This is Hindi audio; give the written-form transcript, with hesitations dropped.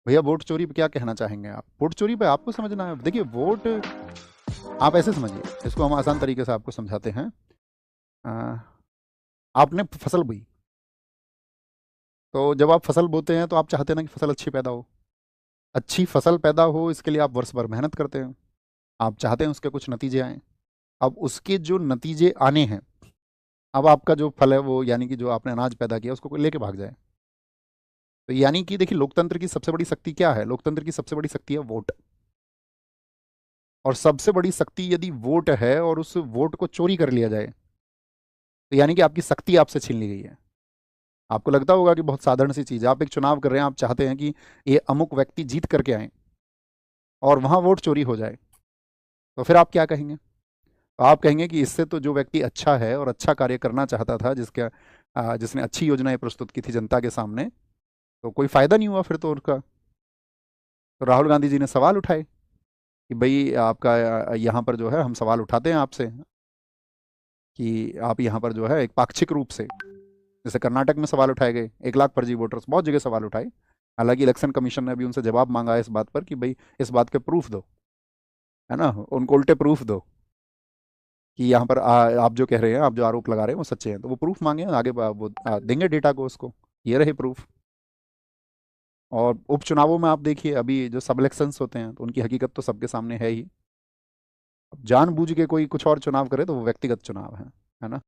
भैया वोट चोरी पे क्या कहना चाहेंगे आप? वोट चोरी पे आपको समझना है। देखिए वोट, आप ऐसे समझिए, इसको हम आसान तरीके से आपको समझाते हैं। अ, आपने फसल बोई, तो जब आप फसल बोते हैं तो आप चाहते हैं ना कि फसल अच्छी पैदा हो। अच्छी फसल पैदा हो इसके लिए आप वर्ष भर मेहनत करते हैं। आप चाहते हैं उसके कुछ नतीजे आए। अब उसके जो नतीजे आने हैं, अब आपका जो फल है वो, यानी कि जो आपने अनाज पैदा किया उसको कोई लेके भाग जाए। तो यानी कि देखिए, लोकतंत्र की सबसे बड़ी शक्ति क्या है? लोकतंत्र की सबसे बड़ी शक्ति है वोट। और सबसे बड़ी शक्ति यदि वोट है और उस वोट को चोरी कर लिया जाए, तो यानी कि आपकी शक्ति आपसे छीन ली गई है। आपको लगता होगा कि बहुत साधारण सी चीज़ है, आप एक चुनाव कर रहे हैं, आप चाहते हैं कि ये अमुक व्यक्ति जीत करके आए और वहां वोट चोरी हो जाए, तो फिर आप क्या कहेंगे? तो आप कहेंगे कि इससे तो जो व्यक्ति अच्छा है और अच्छा कार्य करना चाहता था, जिसने अच्छी योजनाएं प्रस्तुत की थी जनता के सामने, तो कोई फायदा नहीं हुआ फिर तो उनका। तो राहुल गांधी जी ने सवाल उठाए कि भाई आपका यहाँ पर जो है, हम सवाल उठाते हैं आपसे कि आप यहाँ पर जो है एक पाक्षिक रूप से, जैसे कर्नाटक में सवाल उठाए गए, 1 लाख फर्जी वोटर्स, बहुत जगह सवाल उठाए। हालांकि इलेक्शन कमीशन ने अभी उनसे जवाब मांगा है इस बात पर कि भाई इस बात के प्रूफ दो, है ना, उनको उल्टे प्रूफ दो कि यहाँ पर आप जो कह रहे हैं, आप जो आरोप लगा रहे हैं वो सच्चे हैं। तो वो प्रूफ मांगे हैं, आगे वो देंगे डेटा को उसको। ये रहे प्रूफ। और उपचुनावों में आप देखिए, अभी जो सब इलेक्शंस होते हैं तो उनकी हकीकत तो सबके सामने है ही। अब जानबूझ के कोई कुछ और चुनाव करे तो वो व्यक्तिगत चुनाव है ना।